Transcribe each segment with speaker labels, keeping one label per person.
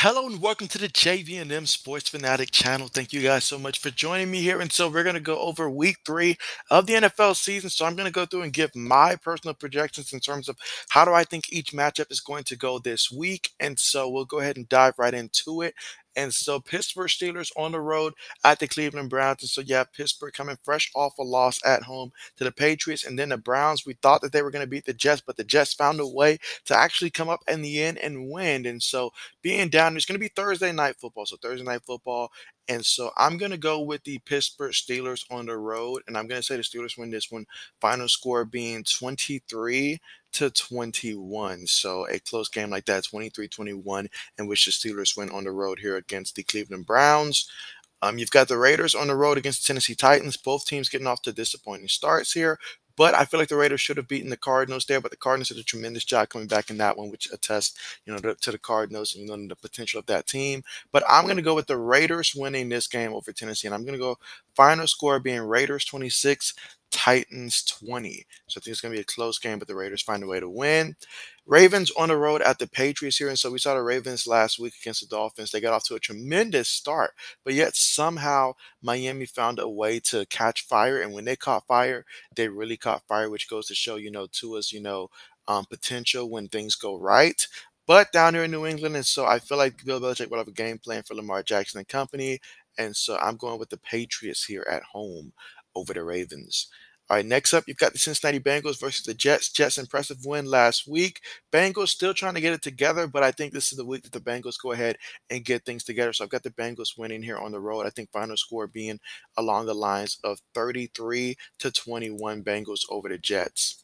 Speaker 1: Hello and welcome to the JB&M Sports Fanatic channel. Thank you guys so much for joining me here. And so we're going to go over week 3 of the NFL season. So I'm going to go through and give my personal projections in terms of how do I think each matchup is going to go this week. And so we'll go ahead and dive right into it. And so Pittsburgh Steelers on the road at the Cleveland Browns. And so you have Pittsburgh coming fresh off a loss at home to the Patriots. And then the Browns, we thought that they were going to beat the Jets, but the Jets found a way to actually come up in the end and win. And so being down, it's going to be Thursday night football. So Thursday night football. And so I'm going to go with the Pittsburgh Steelers on the road. And I'm going to say the Steelers win this one. Final score being 23-21. So a close game like that, 23-21, in which the Steelers win on the road here against the Cleveland Browns. You've got the Raiders on the road against the Tennessee Titans. Both teams getting off to disappointing starts here. But I feel like the Raiders should have beaten the Cardinals there. But the Cardinals did a tremendous job coming back in that one, which attests, to the Cardinals and the potential of that team. But I'm going to go with the Raiders winning this game over Tennessee, and I'm going to go final score being Raiders 26, Titans 20. So I think it's going to be a close game, but the Raiders find a way to win. Ravens on the road at the Patriots here, and so we saw the Ravens last week against the Dolphins. They got off to a tremendous start, but yet somehow Miami found a way to catch fire, and when they caught fire, they really caught fire, which goes to show, Tua's, potential when things go right. But down here in New England, and so I feel like Bill Belichick will have a game plan for Lamar Jackson and company, and so I'm going with the Patriots here at home over the Ravens. All right, next up, you've got the Cincinnati Bengals versus the Jets. Jets impressive win last week. Bengals still trying to get it together, but I think this is the week that the Bengals go ahead and get things together. So I've got the Bengals winning here on the road. I think final score being along the lines of 33-21 Bengals over the Jets.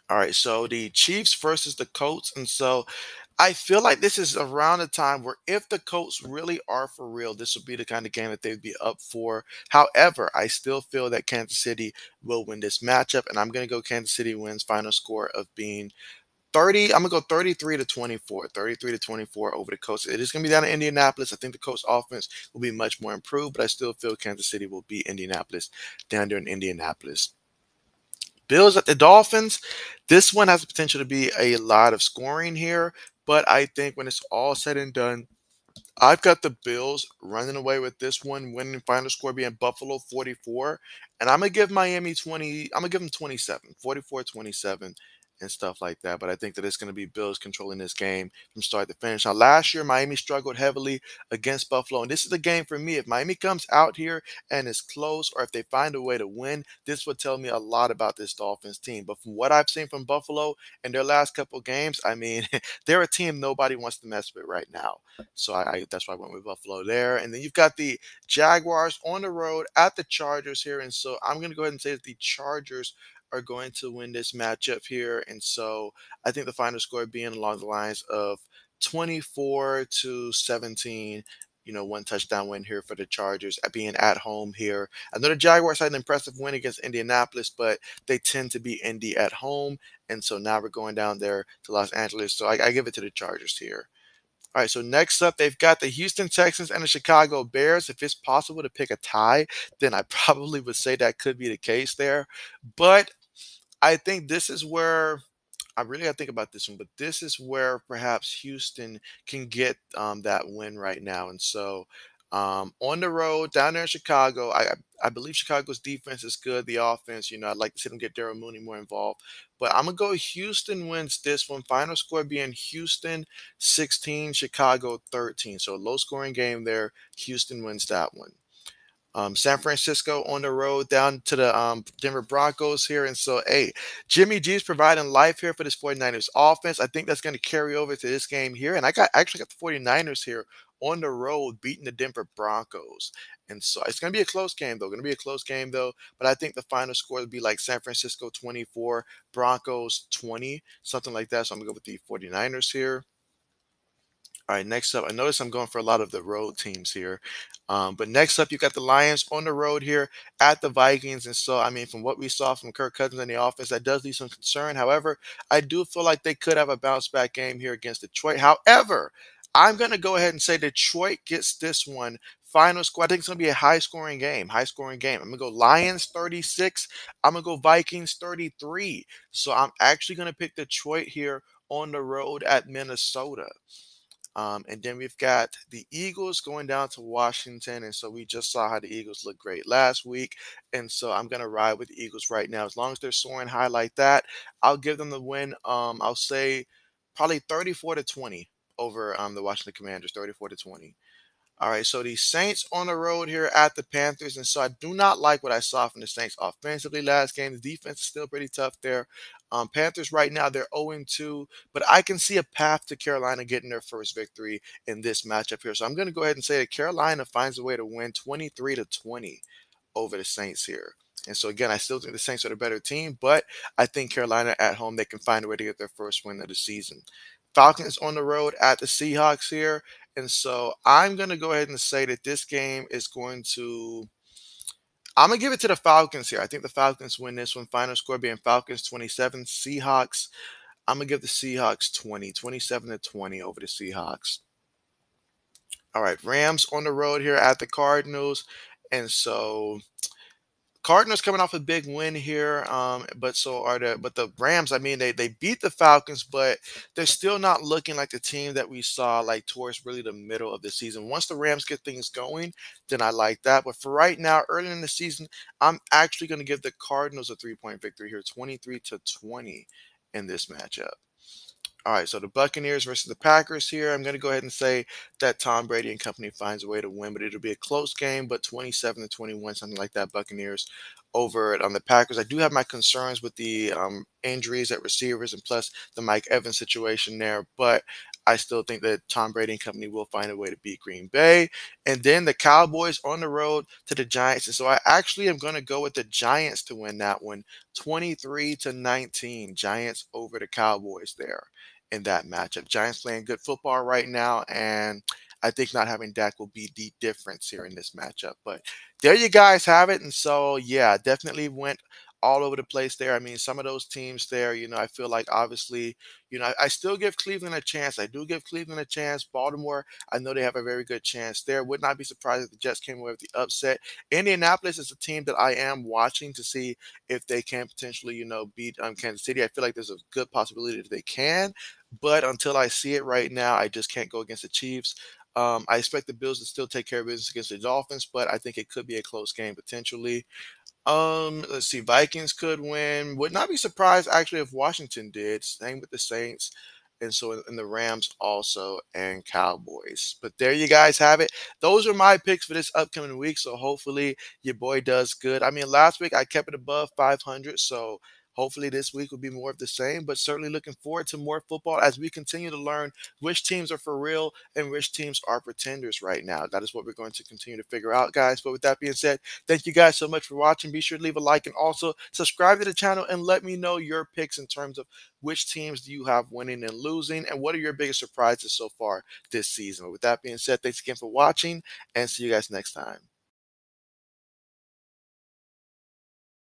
Speaker 1: All right, so the Chiefs versus the Colts. And so I feel like this is around the time where if the Colts really are for real, this would be the kind of game that they'd be up for. However, I still feel that Kansas City will win this matchup, and I'm going to go Kansas City wins final score of being 30. I'm going to go 33 to 24, 33 to 24 over the Colts. It is going to be down in Indianapolis. I think the Colts offense will be much more improved, but I still feel Kansas City will beat Indianapolis down there in Indianapolis. Bills at the Dolphins. This one has the potential to be a lot of scoring here, but I think when it's all said and done, I've got the Bills running away with this one, winning final score being Buffalo 44. And I'm going to give Miami 20. I'm going to give them 27, 44-27 and stuff like that. But I think that it's going to be Bills controlling this game from start to finish. Now, last year, Miami struggled heavily against Buffalo. And this is the game for me. If Miami comes out here and is close, or if they find a way to win, this would tell me a lot about this Dolphins team. But from what I've seen from Buffalo in their last couple games, I mean, they're a team nobody wants to mess with right now. So I that's why I went with Buffalo there. And then you've got the Jaguars on the road at the Chargers here. And so I'm going to go ahead and say that the Chargers are going to win this matchup here. And so I think the final score being along the lines of 24-17. One touchdown win here for the Chargers being at home here. I know the Jaguars had an impressive win against Indianapolis, but they tend to be Indy at home. And so now we're going down there to Los Angeles. So I give it to the Chargers here. All right, so next up, they've got the Houston Texans and the Chicago Bears. If it's possible to pick a tie, then I probably would say that could be the case there. But I think this is where I really got to think about this one, but this is where perhaps Houston can get that win right now. And so on the road down there in Chicago, I believe Chicago's defense is good. The offense, I'd like to see them get Daryl Mooney more involved. But I'm gonna go Houston wins this one. Final score being Houston 16, Chicago 13. So a low scoring game there. Houston wins that one. San Francisco on the road down to the Denver Broncos here. And so, hey, Jimmy G's providing life here for this 49ers offense. I think that's going to carry over to this game here. And I actually got the 49ers here on the road beating the Denver Broncos. And so it's going to be a close game, though. Going to be a close game, though. But I think the final score would be like San Francisco 24, Broncos 20, something like that. So I'm going to go with the 49ers here. All right, next up, I notice I'm going for a lot of the road teams here. But next up, you got the Lions on the road here at the Vikings. And so, I mean, from what we saw from Kirk Cousins in the offense, that does leave some concern. However, I do feel like they could have a bounce back game here against Detroit. However, I'm going to go ahead and say Detroit gets this one. Final score, I think it's going to be a high scoring game. High scoring game. I'm going to go Lions 36. I'm going to go Vikings 33. So I'm actually going to pick Detroit here on the road at Minnesota. And then we've got the Eagles going down to Washington. And so we just saw how the Eagles looked great last week. And so I'm going to ride with the Eagles right now. As long as they're soaring high like that, I'll give them the win. I'll say probably 34-20 over the Washington Commanders, 34-20. All right, so the Saints on the road here at the Panthers, and so I do not like what I saw from the Saints offensively last game. The defense is still pretty tough there. Panthers right now they're 0-2, but I can see a path to Carolina getting their first victory in this matchup here. So I'm going to go ahead and say that Carolina finds a way to win 23-20 over the Saints here. And so again, I still think the Saints are the better team, but I think Carolina at home they can find a way to get their first win of the season. Falcons on the road at the Seahawks here. And so I'm going to go ahead and say that this game is going to. I'm going to give it to the Falcons here. I think the Falcons win this one. Final score being Falcons 27, Seahawks. I'm going to give the Seahawks 20, 27-20 over the Seahawks. All right, Rams on the road here at the Cardinals. And so Cardinals coming off a big win here, but the Rams. I mean, they beat the Falcons, but they're still not looking like the team that we saw like towards really the middle of the season. Once the Rams get things going, then I like that. But for right now, early in the season, I'm actually going to give the Cardinals a 3-point victory here, 23-20 in this matchup. All right, so the Buccaneers versus the Packers here. I'm going to go ahead and say that Tom Brady and company finds a way to win, but it'll be a close game, but 27-21, something like that. Buccaneers over it on the Packers. I do have my concerns with the injuries at receivers and plus the Mike Evans situation there, but I still think that Tom Brady and company will find a way to beat Green Bay. And then the Cowboys on the road to the Giants. And so I actually am going to go with the Giants to win that one, 23-19. Giants over the Cowboys there in that matchup. Giants playing good football right now, and I think not having Dak will be the difference here in this matchup. But there you guys have it. And so, yeah, definitely went all over the place there. I mean, some of those teams there, I feel like obviously, I still give Cleveland a chance. I do give Cleveland a chance. Baltimore, I know they have a very good chance there. Would not be surprised if the Jets came away with the upset. Indianapolis is a team that I am watching to see if they can potentially, beat Kansas City. I feel like there's a good possibility that they can. But until I see it right now, I just can't go against the Chiefs. I expect the Bills to still take care of business against the Dolphins, but I think it could be a close game potentially. Let's see. Vikings could win. Would not be surprised actually if Washington did. Same with the Saints. And so in the Rams also and Cowboys. But there you guys have it. Those are my picks for this upcoming week. So hopefully your boy does good. I mean, last week I kept it above 500. So hopefully this week will be more of the same. But certainly looking forward to more football as we continue to learn which teams are for real and which teams are pretenders right now. That is what we're going to continue to figure out, guys. But with that being said, thank you guys so much for watching. Be sure to leave a like and also subscribe to the channel and let me know your picks in terms of which teams do you have winning and losing and what are your biggest surprises so far this season. With that being said, thanks again for watching and see you guys next time.